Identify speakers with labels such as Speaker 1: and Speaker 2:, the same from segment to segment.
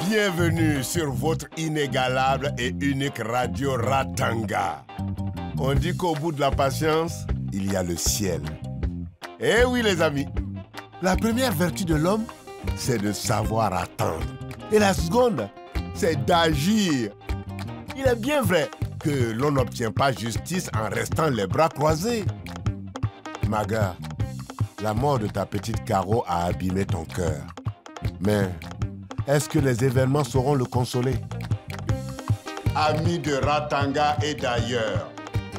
Speaker 1: Bienvenue sur votre inégalable et unique radio Ratanga. On dit qu'au bout de la patience, il y a le ciel. Eh oui les amis, la première vertu de l'homme, c'est de savoir attendre. Et la seconde, c'est d'agir. Il est bien vrai que l'on n'obtient pas justice en restant les bras croisés. Maga, la mort de ta petite Caro a abîmé ton cœur. Mais est-ce que les événements sauront le consoler? Amis de Ratanga et d'ailleurs,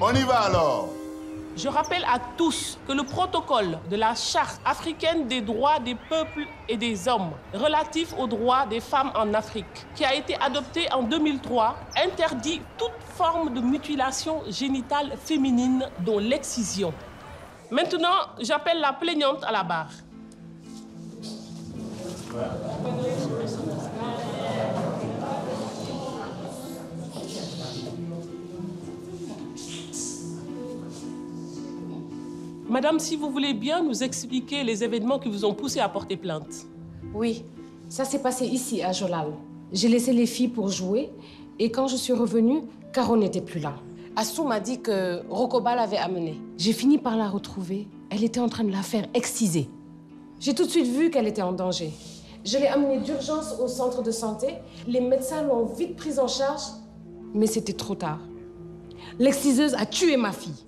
Speaker 1: on y va alors.
Speaker 2: Je rappelle à tous que le protocole de la Charte africaine des droits des peuples et des hommes relatif aux droits des femmes en Afrique, qui a été adopté en 2003, interdit toute forme de mutilation génitale féminine, dont l'excision. Maintenant, j'appelle la plaignante à la barre. Madame, si vous voulez bien nous expliquer les événements qui vous ont poussé à porter plainte.
Speaker 3: Oui, ça s'est passé ici, à Jolal. J'ai laissé les filles pour jouer et quand je suis revenue, Caro n'était plus là. Assou m'a dit que Rokoba l'avait amenée. J'ai fini par la retrouver. Elle était en train de la faire exciser. J'ai tout de suite vu qu'elle était en danger. Je l'ai amenée d'urgence au centre de santé. Les médecins l'ont vite prise en charge, mais c'était trop tard. L'exciseuse a tué ma fille.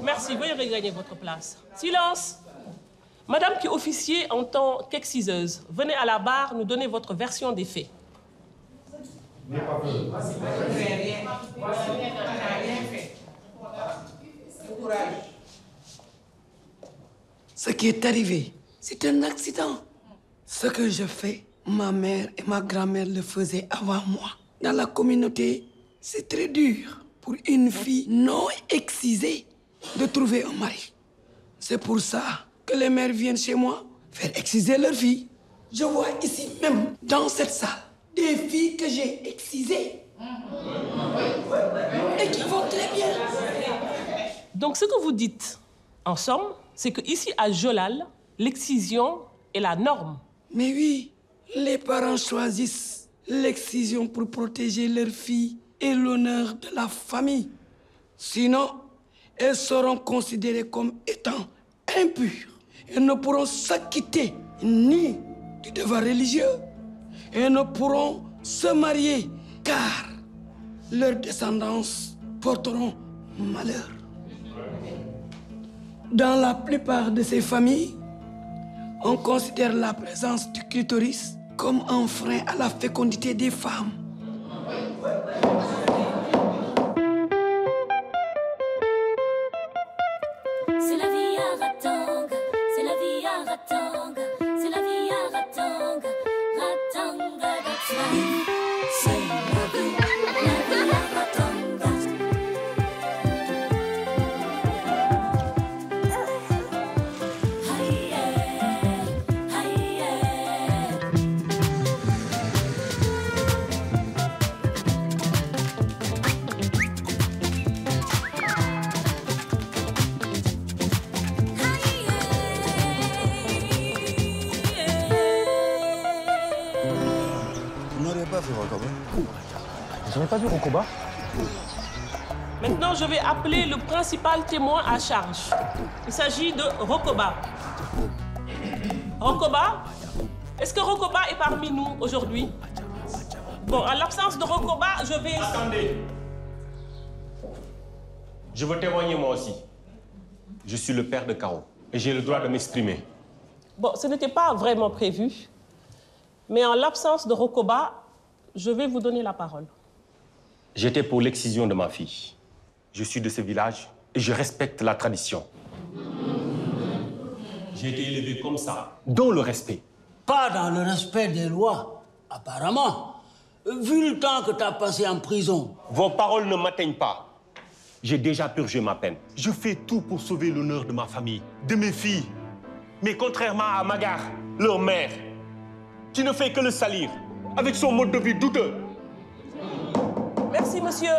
Speaker 2: Merci, veuillez regagner votre place. Silence! Madame qui officier en tant qu'exciseuse, venez à la barre nous donner votre version des faits.
Speaker 4: Ce qui est arrivé, c'est un accident. Ce que je fais, ma mère et ma grand-mère le faisaient avant moi. Dans la communauté, c'est très dur pour une fille non excisée de trouver un mari. C'est pour ça que les mères viennent chez moi faire exciser leurs filles. Je vois ici même, dans cette salle, des filles que j'ai excisées et qui vont très bien.
Speaker 2: Donc ce que vous dites, en somme, c'est qu'ici à Jolal, l'excision est la norme.
Speaker 4: Mais oui, les parents choisissent l'excision pour protéger leurs filles et l'honneur de la famille. Sinon, elles seront considérées comme étant impures. Elles ne pourront s'acquitter ni du devoir religieux. Elles ne pourront se marier car leurs descendance porteront malheur. Dans la plupart de ces familles, on considère la présence du clitoris comme un frein à la fécondité des femmes.
Speaker 5: C'est la vie à Ratanga, c'est la vie à Ratanga, c'est la vie à Ratanga, Ratanga, that's life. C'est la vie à Ratanga. Aïe, aïe,
Speaker 6: Vous n'avez pas vu Rokoba?
Speaker 2: Maintenant, je vais appeler le principal témoin à charge. Il s'agit de Rokoba. Rokoba, est-ce que Rokoba est parmi nous aujourd'hui? Bon, en l'absence de Rokoba, je vais...
Speaker 7: Attendez. Je veux témoigner moi aussi. Je suis le père de Caro et j'ai le droit de m'exprimer.
Speaker 2: Bon, ce n'était pas vraiment prévu, mais en l'absence de Rokoba, je vais vous donner la parole.
Speaker 7: J'étais pour l'excision de ma fille. Je suis de ce village et je respecte la tradition. J'ai été élevé comme ça, dans le respect.
Speaker 8: Pas dans le respect des lois, apparemment. Vu le temps que tu as passé en prison.
Speaker 7: Vos paroles ne m'atteignent pas. J'ai déjà purgé ma peine. Je fais tout pour sauver l'honneur de ma famille, de mes filles. Mais contrairement à Magar, leur mère, qui ne fait que le salir, avec son mode de vie douteux.
Speaker 2: Merci, monsieur.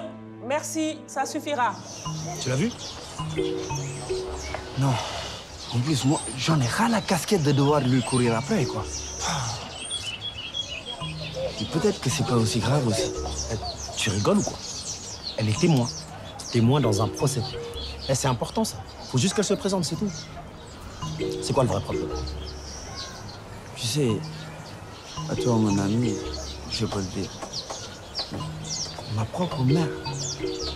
Speaker 2: Merci, ça suffira.
Speaker 6: Tu l'as vu? Non. En plus, moi, j'en ai ras la casquette de devoir lui courir après, quoi. Et peut-être que c'est pas aussi grave aussi.
Speaker 9: Tu rigoles ou quoi? Elle est témoin. Témoin dans un procès. Et c'est important, ça. Faut juste qu'elle se présente, c'est tout. C'est quoi le vrai problème?
Speaker 6: Tu sais, à toi, mon ami, je peux le dire. Ma propre mère,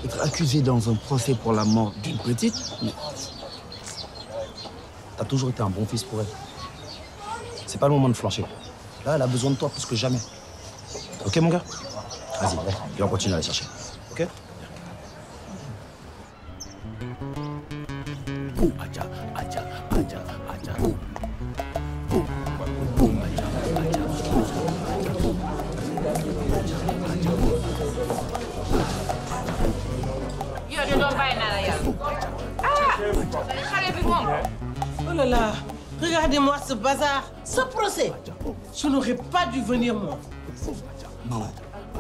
Speaker 6: être accusée dans un procès pour la mort d'une petite, mais...
Speaker 9: T'as toujours été un bon fils pour elle. C'est pas le moment de flancher. Là, elle a besoin de toi plus que jamais. Ok, mon gars? Vas-y, et on continue à aller chercher. Ok?
Speaker 10: Oh là là, regardez-moi ce bazar, ce procès. Je n'aurais pas dû venir, moi.
Speaker 6: Non,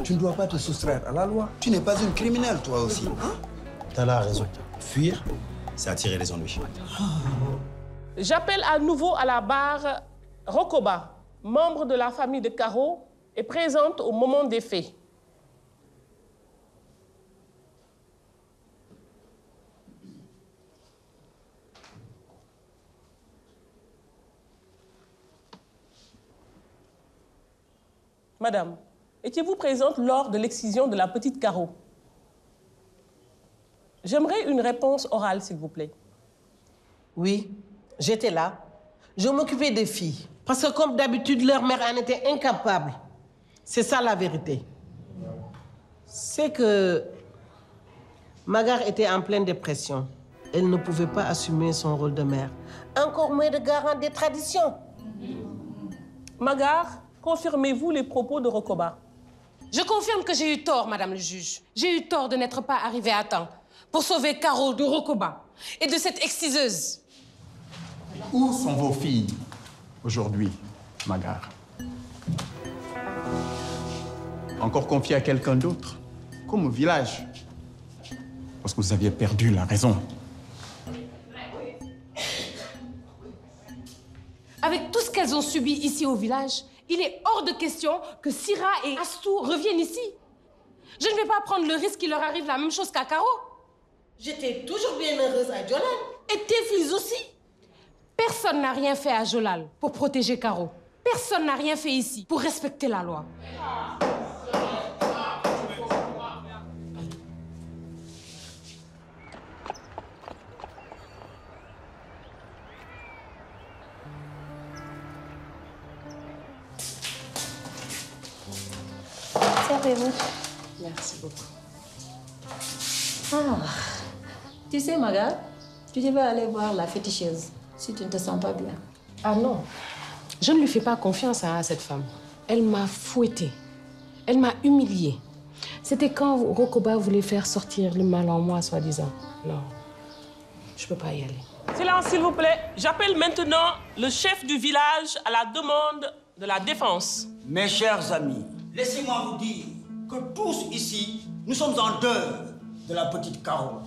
Speaker 6: tu ne dois pas te soustraire à la loi. Tu n'es pas une criminelle, toi aussi. Hein?
Speaker 9: T'as là raison. Fuir, c'est attirer les ennuis.
Speaker 2: J'appelle à nouveau à la barre Rokoba, membre de la famille de Caro, et présente au moment des faits. Madame, étiez-vous présente lors de l'excision de la petite Caro? J'aimerais une réponse orale, s'il vous plaît.
Speaker 10: Oui, j'étais là. Je m'occupais des filles. Parce que comme d'habitude, leur mère en était incapable. C'est ça la vérité. C'est que Magar était en pleine dépression. Elle ne pouvait pas assumer son rôle de mère. Encore moins de garante des traditions.
Speaker 2: Magar, confirmez-vous les propos de Rokoba?
Speaker 3: Je confirme que j'ai eu tort, Madame le juge. J'ai eu tort de n'être pas arrivée à temps pour sauver Caro de Rokoba et de cette exciseuse.
Speaker 11: Où sont vos filles aujourd'hui, Magar? Encore confiées à quelqu'un d'autre, comme au village, parce que vous aviez perdu la raison.
Speaker 3: Avec tout ce qu'elles ont subi ici au village, il est hors de question que Sira et Astou reviennent ici. Je ne vais pas prendre le risque qu'il leur arrive la même chose qu'à Caro.
Speaker 10: J'étais toujours bien heureuse à Jolal. Et tes filles aussi.
Speaker 3: Personne n'a rien fait à Jolal pour protéger Caro. Personne n'a rien fait ici pour respecter la loi.
Speaker 12: Servez-vous.
Speaker 3: Merci beaucoup.
Speaker 12: Ah, tu sais, Maga, tu devais aller voir la féticheuse si tu ne te sens pas bien.
Speaker 3: Ah non, je ne lui fais pas confiance à cette femme. Elle m'a fouettée. Elle m'a humiliée. C'était quand Rokoba voulait faire sortir le mal en moi, soi-disant. Non, je ne peux pas y aller.
Speaker 2: Silence, s'il vous plaît. J'appelle maintenant le chef du village à la demande de la défense.
Speaker 8: Mes chers amis, laissez-moi vous dire que tous ici, nous sommes en deuil de la petite Caro.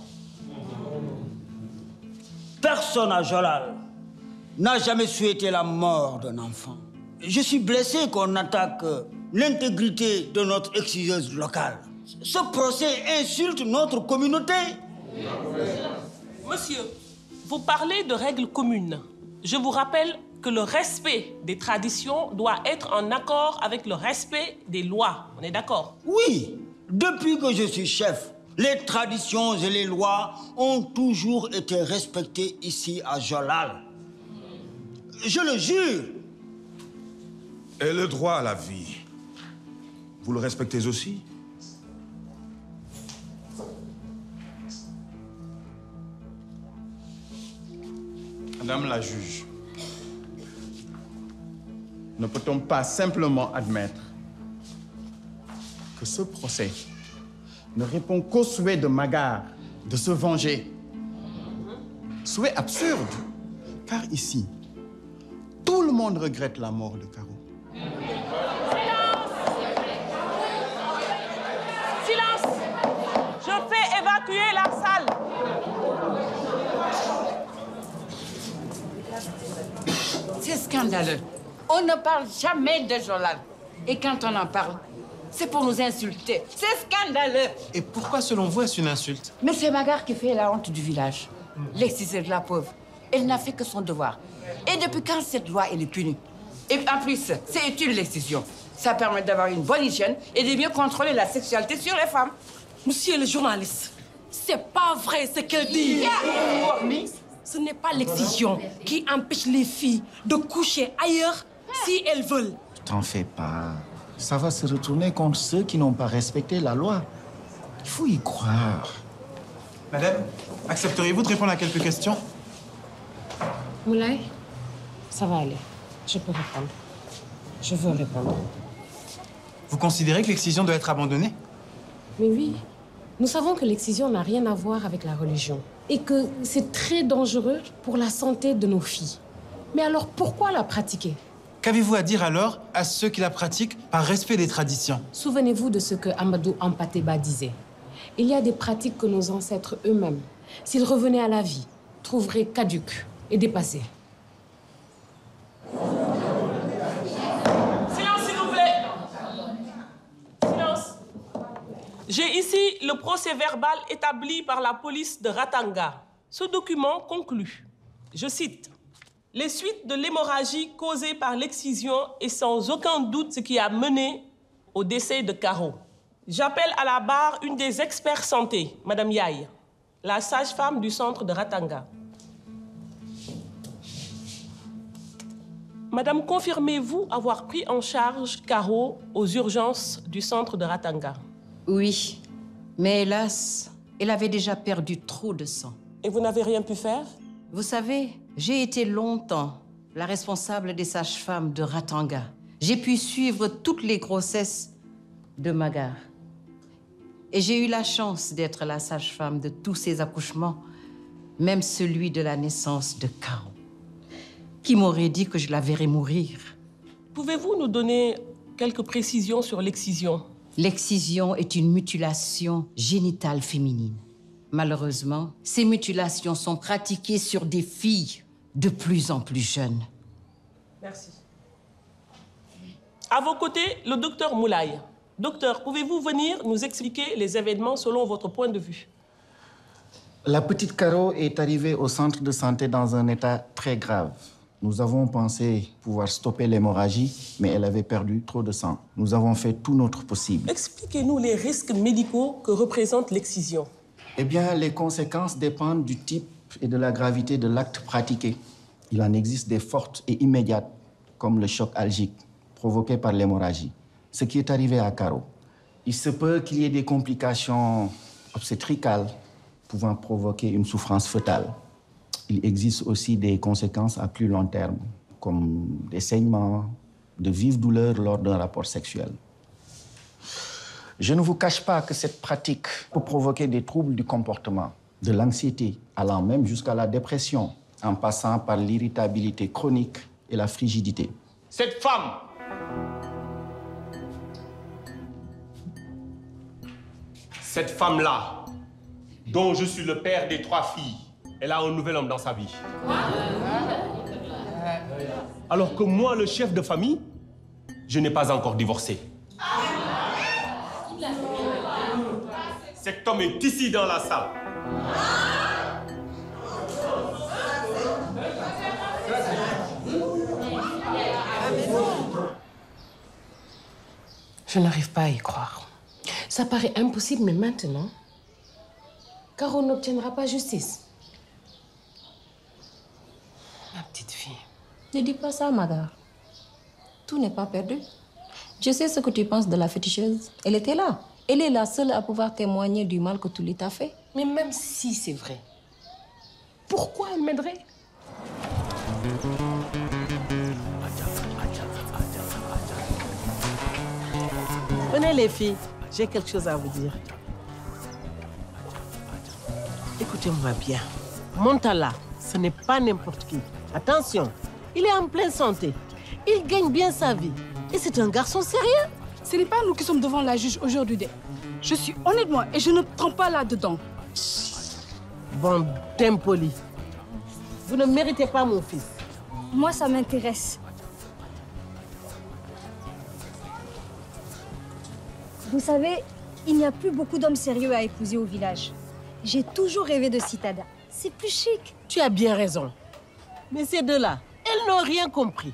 Speaker 8: Personne à Jolal n'a jamais souhaité la mort d'un enfant. Je suis blessé qu'on attaque l'intégrité de notre exciseuse locale. Ce procès insulte notre communauté.
Speaker 2: Monsieur, vous parlez de règles communes. Je vous rappelle que le respect des traditions doit être en accord avec le respect des lois. On est d'accord?
Speaker 8: Oui, depuis que je suis chef, les traditions et les lois ont toujours été respectées ici à Jolal. Je le jure.
Speaker 13: Et le droit à la vie, vous le respectez aussi?
Speaker 11: Madame la juge, ne peut-on pas simplement admettre que ce procès ne répond qu'au souhait de Magar de se venger? Souhait absurde, car ici, tout le monde regrette la mort de Caro.
Speaker 2: Silence! Je fais évacuer la salle.
Speaker 14: C'est scandaleux. On ne parle jamais de Jolal. Et quand on en parle, c'est pour nous insulter. C'est scandaleux.
Speaker 15: Et pourquoi, selon vous, est-ce une insulte?
Speaker 14: Mais c'est Magar qui fait la honte du village. L'excisée de la pauvre. Elle n'a fait que son devoir. Et depuis quand cette loi, elle est punie? Et en plus, c'est utile l'excision. Ça permet d'avoir une bonne hygiène et de mieux contrôler la sexualité sur les femmes.
Speaker 3: Monsieur le journaliste, c'est pas vrai ce qu'elle dit. Ce n'est pas l'excision qui empêche les filles de coucher ailleurs si elles veulent.
Speaker 11: T'en fais pas. Ça va se retourner contre ceux qui n'ont pas respecté la loi. Il faut y croire.
Speaker 15: Madame, accepteriez-vous de répondre à quelques questions?
Speaker 3: Moulay, ça va aller. Je peux répondre. Je veux répondre.
Speaker 15: Vous considérez que l'excision doit être abandonnée?
Speaker 3: Mais oui. Nous savons que l'excision n'a rien à voir avec la religion et que c'est très dangereux pour la santé de nos filles. Mais alors pourquoi la pratiquer?
Speaker 15: Qu'avez-vous à dire alors à ceux qui la pratiquent par respect des traditions?
Speaker 3: Souvenez-vous de ce que Amadou Ampateba disait. Il y a des pratiques que nos ancêtres eux-mêmes, s'ils revenaient à la vie, trouveraient caduques et dépassées.
Speaker 2: Silence, s'il vous plaît. Silence. J'ai ici le procès-verbal établi par la police de Ratanga. Ce document conclut, je cite, « Les suites de l'hémorragie causée par l'excision est sans aucun doute ce qui a mené au décès de Caro. J'appelle à la barre une des experts santé, Madame Yaye, la sage-femme du centre de Ratanga. Madame, confirmez-vous avoir pris en charge Caro aux urgences du centre de Ratanga?
Speaker 14: Oui, mais hélas, elle avait déjà perdu trop de sang.
Speaker 2: Et vous n'avez rien pu faire?
Speaker 14: Vous savez, j'ai été longtemps la responsable des sages-femmes de Ratanga. J'ai pu suivre toutes les grossesses de Magar. Et j'ai eu la chance d'être la sage-femme de tous ces accouchements, même celui de la naissance de Caro. Qui m'aurait dit que je la verrais mourir?
Speaker 2: Pouvez-vous nous donner quelques précisions sur l'excision?
Speaker 14: L'excision est une mutilation génitale féminine. Malheureusement, ces mutilations sont pratiquées sur des filles de plus en plus jeunes.
Speaker 2: Merci. À vos côtés, le docteur Moulay. Docteur, pouvez-vous venir nous expliquer les événements selon votre point de vue?
Speaker 11: La petite Caro est arrivée au centre de santé dans un état très grave. Nous avons pensé pouvoir stopper l'hémorragie, mais elle avait perdu trop de sang. Nous avons fait tout notre possible.
Speaker 2: Expliquez-nous les risques médicaux que représente l'excision.
Speaker 11: Eh bien, les conséquences dépendent du type et de la gravité de l'acte pratiqué. Il en existe des fortes et immédiates, comme le choc algique provoqué par l'hémorragie. Ce qui est arrivé à Caro. Il se peut qu'il y ait des complications obstétricales pouvant provoquer une souffrance fœtale. Il existe aussi des conséquences à plus long terme, comme des saignements, de vives douleurs lors d'un rapport sexuel. Je ne vous cache pas que cette pratique peut provoquer des troubles du comportement, de l'anxiété, allant même jusqu'à la dépression, en passant par l'irritabilité chronique et la frigidité.
Speaker 7: Cette femme, cette femme-là, dont je suis le père des 3 filles, elle a un nouvel homme dans sa vie. Alors que moi, le chef de famille, je n'ai pas encore divorcé. Cet homme est ici dans la salle.
Speaker 3: Je n'arrive pas à y croire. Ça paraît impossible, mais maintenant, Caro n'obtiendra pas justice. Ma petite fille.
Speaker 12: Ne dis pas ça, Magar. Tout n'est pas perdu. Je sais ce que tu penses de la féticheuse. Elle était là. Elle est la seule à pouvoir témoigner du mal que tu lui t'as fait.
Speaker 3: Mais même si c'est vrai, pourquoi elle m'aiderait?
Speaker 10: Venez les filles, j'ai quelque chose à vous dire. Écoutez-moi bien. Montala, ce n'est pas n'importe qui. Attention, il est en pleine santé. Il gagne bien sa vie. Et c'est un garçon sérieux.
Speaker 16: Ce n'est pas nous qui sommes devant la juge aujourd'hui. Je suis honnête, moi, et je ne trompe pas là-dedans.
Speaker 10: Bon, d'impoli. Vous ne méritez pas mon fils.
Speaker 17: Moi, ça m'intéresse. Vous savez, il n'y a plus beaucoup d'hommes sérieux à épouser au village. J'ai toujours rêvé de citadin. C'est plus chic.
Speaker 10: Tu as bien raison. Mais ces deux-là, elles n'ont rien compris.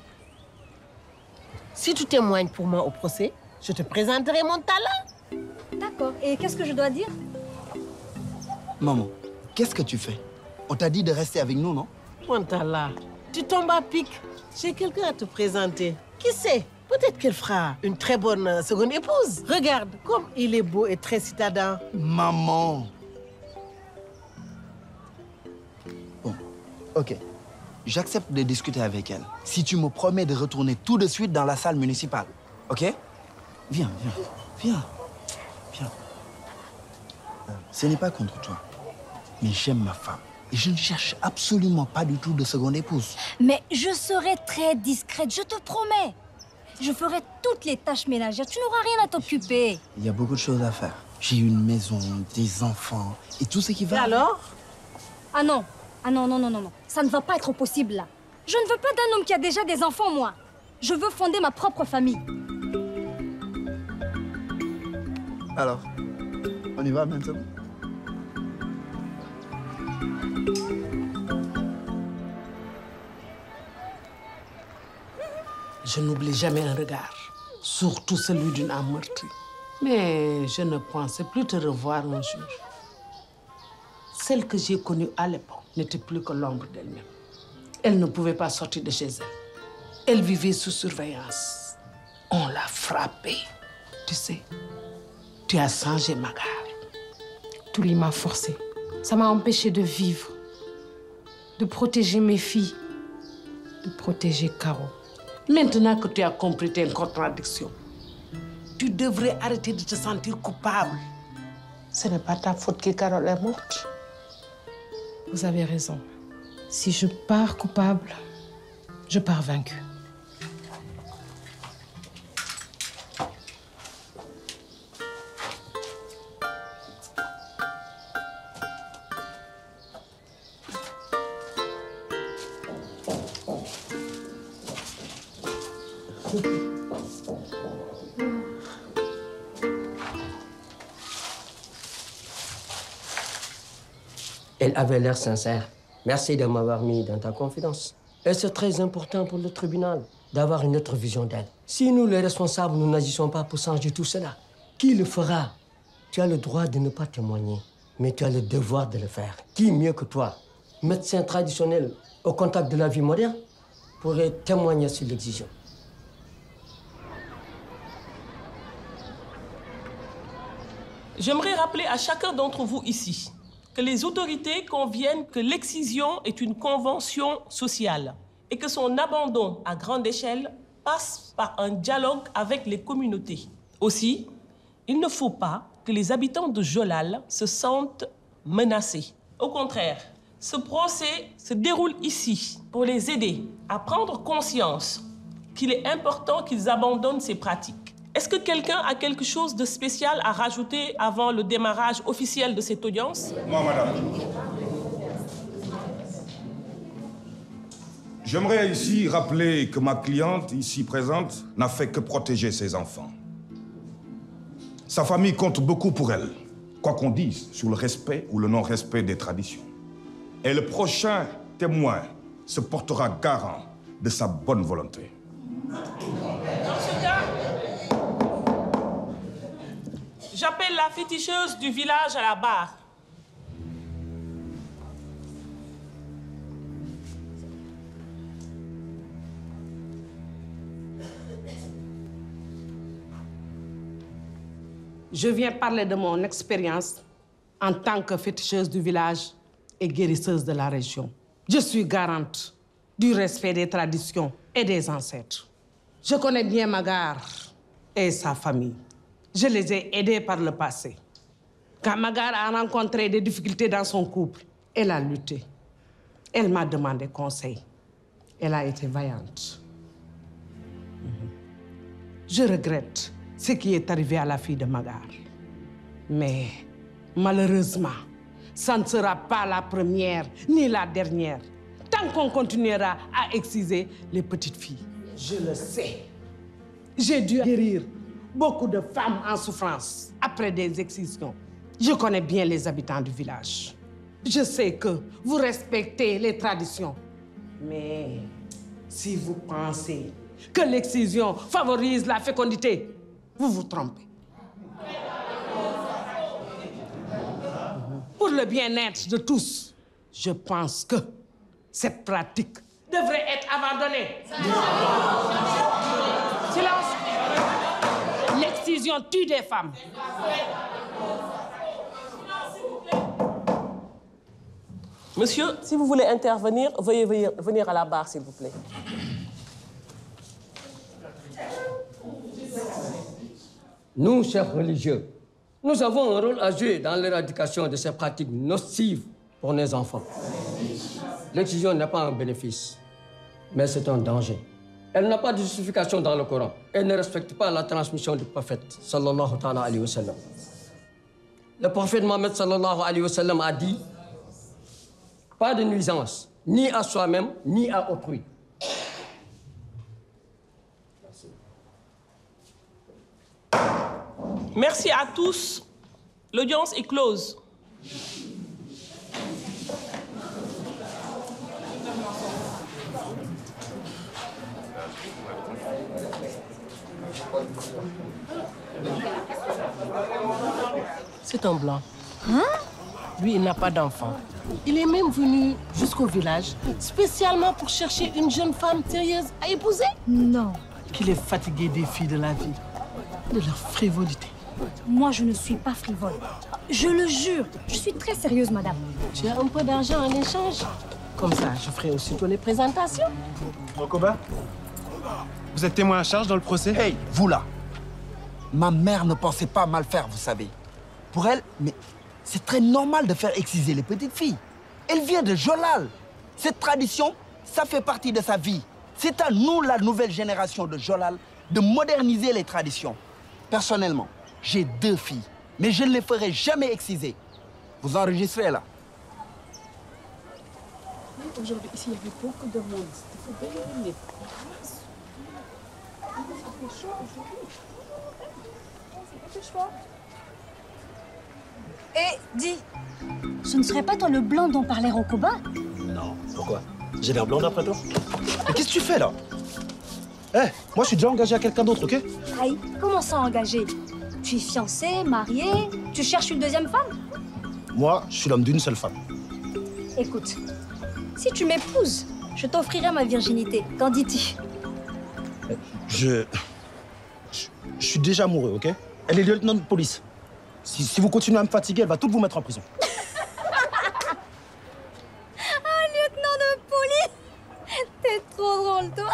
Speaker 10: Si tu témoignes pour moi au procès, je te présenterai mon talent.
Speaker 17: D'accord. Et qu'est-ce que je dois dire?
Speaker 6: Maman, qu'est-ce que tu fais? On t'a dit de rester avec nous, non?
Speaker 10: Mon talent, tu tombes à pic. J'ai quelqu'un à te présenter. Qui sait? Peut-être qu'elle fera une très bonne seconde épouse. Regarde, comme il est beau et très citadin.
Speaker 6: Maman. Bon, ok. J'accepte de discuter avec elle. Si tu me promets de retourner tout de suite dans la salle municipale. Ok? Viens, viens, viens. Viens. Ce n'est pas contre toi. Mais j'aime ma femme. Et je ne cherche absolument pas du tout de seconde épouse.
Speaker 17: Mais je serai très discrète, je te promets. Je ferai toutes les tâches ménagères. Tu n'auras rien à t'occuper.
Speaker 6: Il y a beaucoup de choses à faire. J'ai une maison, des enfants et tout ce qui va.
Speaker 10: Et alors?
Speaker 17: Ah non. Ah non, non, non, non, non. Ça ne va pas être possible, là. Je ne veux pas d'un homme qui a déjà des enfants, moi. Je veux fonder ma propre famille.
Speaker 6: Alors, on y va maintenant?
Speaker 10: Je n'oublie jamais un regard, surtout celui d'une âme meurtrie. Mais je ne pensais plus te revoir un jour. Celle que j'ai connue à l'époque n'était plus que l'ombre d'elle-même. Elle ne pouvait pas sortir de chez elle. Elle vivait sous surveillance. On l'a frappée. Tu sais, tu as changé Magar.
Speaker 3: Touli m'a forcé. Ça m'a empêché de vivre, de protéger mes filles, de protéger Caro.
Speaker 10: Maintenant que tu as compris tes contradictions, tu devrais arrêter de te sentir coupable. Ce n'est pas ta faute que Carole est morte.
Speaker 3: Vous avez raison. Si je pars coupable, je pars vaincue.
Speaker 18: Elle avait l'air sincère. Merci de m'avoir mis dans ta confidence. Et c'est très important pour le tribunal d'avoir une autre vision d'elle. Si nous, les responsables, nous n'agissons pas pour changer tout cela, qui le fera? Tu as le droit de ne pas témoigner, mais tu as le devoir de le faire. Qui mieux que toi, médecin traditionnel au contact de la vie moderne, pourrait témoigner sur l'excision?
Speaker 2: J'aimerais rappeler à chacun d'entre vous ici que les autorités conviennent que l'excision est une convention sociale et que son abandon à grande échelle passe par un dialogue avec les communautés. Aussi, il ne faut pas que les habitants de Jolal se sentent menacés. Au contraire, ce procès se déroule ici pour les aider à prendre conscience qu'il est important qu'ils abandonnent ces pratiques. Est-ce que quelqu'un a quelque chose de spécial à rajouter avant le démarrage officiel de cette audience?
Speaker 13: Moi, madame. J'aimerais ici rappeler que ma cliente, ici présente, n'a fait que protéger ses enfants. Sa famille compte beaucoup pour elle, quoi qu'on dise sur le respect ou le non-respect des traditions. Et le prochain témoin se portera garant de sa bonne volonté.
Speaker 2: Dans ce cas, j'appelle la féticheuse du village à la barre.
Speaker 10: Je viens parler de mon expérience en tant que féticheuse du village et guérisseuse de la région. Je suis garante du respect des traditions et des ancêtres. Je connais bien Magar et sa famille. Je les ai aidés par le passé. Quand Magar a rencontré des difficultés dans son couple, elle a lutté. Elle m'a demandé conseil. Elle a été vaillante. Je regrette ce qui est arrivé à la fille de Magar. Mais malheureusement, ça ne sera pas la première ni la dernière. tant qu'on continuera à exciser les petites filles. Je le sais. J'ai dû guérir beaucoup de femmes en souffrance après des excisions. Je connais bien les habitants du village. Je sais que vous respectez les traditions. Mais si vous pensez que l'excision favorise la fécondité, vous vous trompez. Pour le bien-être de tous, je pense que cette pratique devrait être abandonnée. Silence. L'excision tue des femmes.
Speaker 2: Monsieur, si vous voulez intervenir, veuillez venir à la barre, s'il vous plaît.
Speaker 18: Nous, chefs religieux, nous avons un rôle à jouer dans l'éradication de ces pratiques nocives pour nos enfants. L'excision n'est pas un bénéfice, mais c'est un danger. Elle n'a pas de justification dans le Coran. Elle ne respecte pas la transmission du prophète, sallallahu alayhi wa sallam. Le prophète Mohammed, sallallahu alayhi wa sallam, a dit « Pas de nuisance, ni à soi-même, ni à autrui. »
Speaker 2: Merci à tous. L'audience est close.
Speaker 10: C'est un blanc. Hein? Lui, il n'a pas d'enfant. Il est même venu jusqu'au village, spécialement pour chercher une jeune femme sérieuse à épouser.
Speaker 17: Non.
Speaker 10: Qu'il est fatigué des filles de la vie, de leur frivolité.
Speaker 17: Moi, je ne suis pas frivole. Je le jure, je suis très sérieuse, madame.
Speaker 10: Tu as un peu d'argent en échange? Comme ça, je ferai aussitôt les présentations.
Speaker 15: Rokoba, vous êtes témoin à charge dans le procès?
Speaker 6: Hey, vous là. Ma mère ne pensait pas mal faire, vous savez. Pour elle, mais c'est très normal de faire exciser les petites filles. Elle vient de Jolal. Cette tradition, ça fait partie de sa vie. C'est à nous, la nouvelle génération de Jolal, de moderniser les traditions. Personnellement, j'ai 2 filles, mais je ne les ferai jamais exciser. Vous enregistrez là.
Speaker 16: Aujourd'hui, ici, il y avait beaucoup de monde. C'était bien.
Speaker 17: Et dis, ce ne serait pas toi le blanc dont parlait Rokoba?
Speaker 9: Non, pourquoi? J'ai l'air blanc d'après toi? Mais qu'est-ce que tu fais là? Eh, moi je suis déjà engagé à quelqu'un d'autre, ok?
Speaker 17: Aïe, comment ça engagé? Tu es fiancé, marié, tu cherches une deuxième femme?
Speaker 9: Moi, je suis l'homme d'une seule femme.
Speaker 17: Écoute, si tu m'épouses, je t'offrirai ma virginité. Qu'en dis-tu?
Speaker 9: Je suis déjà amoureux, ok? Elle est lieutenant de police. Si vous continuez à me fatiguer, elle va toutes vous mettre en prison.
Speaker 17: Un lieutenant de police? T'es trop drôle, toi.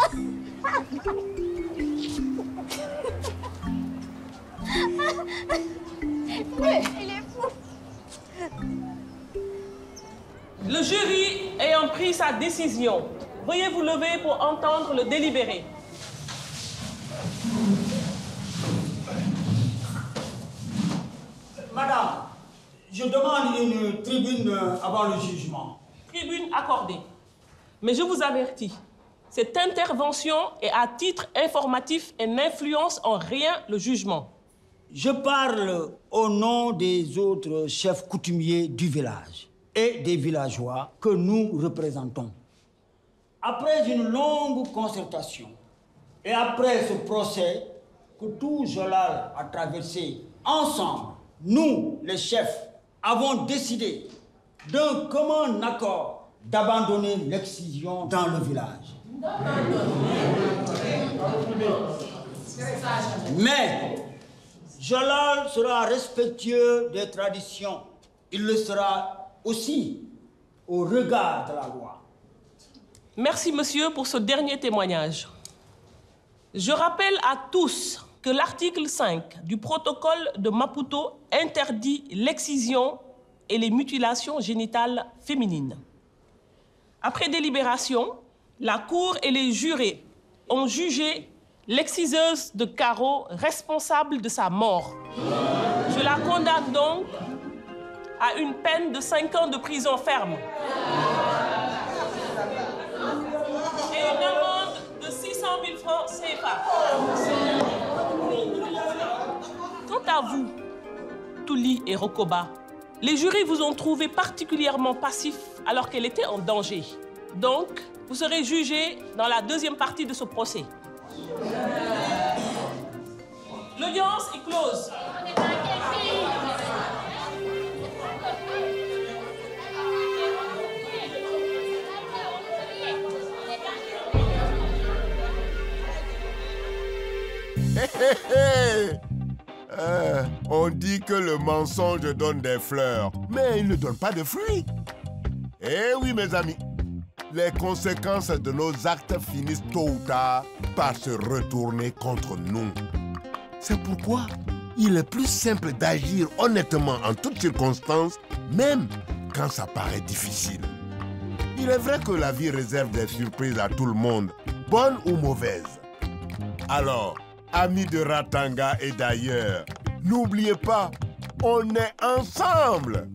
Speaker 2: Ouais.
Speaker 17: Il est fou.
Speaker 2: Le jury ayant pris sa décision, veuillez vous lever pour entendre le délibéré.
Speaker 8: Madame, je demande une tribune avant le jugement.
Speaker 2: Tribune accordée. Mais je vous avertis, cette intervention est à titre informatif et n'influence en rien le jugement.
Speaker 8: Je parle au nom des autres chefs coutumiers du village et des villageois que nous représentons. Après une longue concertation et après ce procès que tout Jolal a traversé ensemble, nous, les chefs, avons décidé d'un commun accord d'abandonner l'excision dans le village. Mais Jolal sera respectueux des traditions. Il le sera aussi au regard de la loi.
Speaker 2: Merci, monsieur, pour ce dernier témoignage. Je rappelle à tous que l'article 5 du protocole de Maputo interdit l'excision et les mutilations génitales féminines. Après délibération, la Cour et les jurés ont jugé l'exciseuse de Caro responsable de sa mort. Je la condamne donc à une peine de 5 ans de prison ferme. à vous, Touli et Rokoba. Les jurys vous ont trouvé particulièrement passifs alors qu'elle était en danger. Donc, vous serez jugés dans la deuxième partie de ce procès. L'audience est close.
Speaker 1: On dit que le mensonge donne des fleurs, mais il ne donne pas de fruits. Eh oui, mes amis, les conséquences de nos actes finissent tôt ou tard par se retourner contre nous. C'est pourquoi il est plus simple d'agir honnêtement en toutes circonstances, même quand ça paraît difficile. Il est vrai que la vie réserve des surprises à tout le monde, bonnes ou mauvaises. Alors, amis de Ratanga et d'ailleurs, n'oubliez pas, on est ensemble.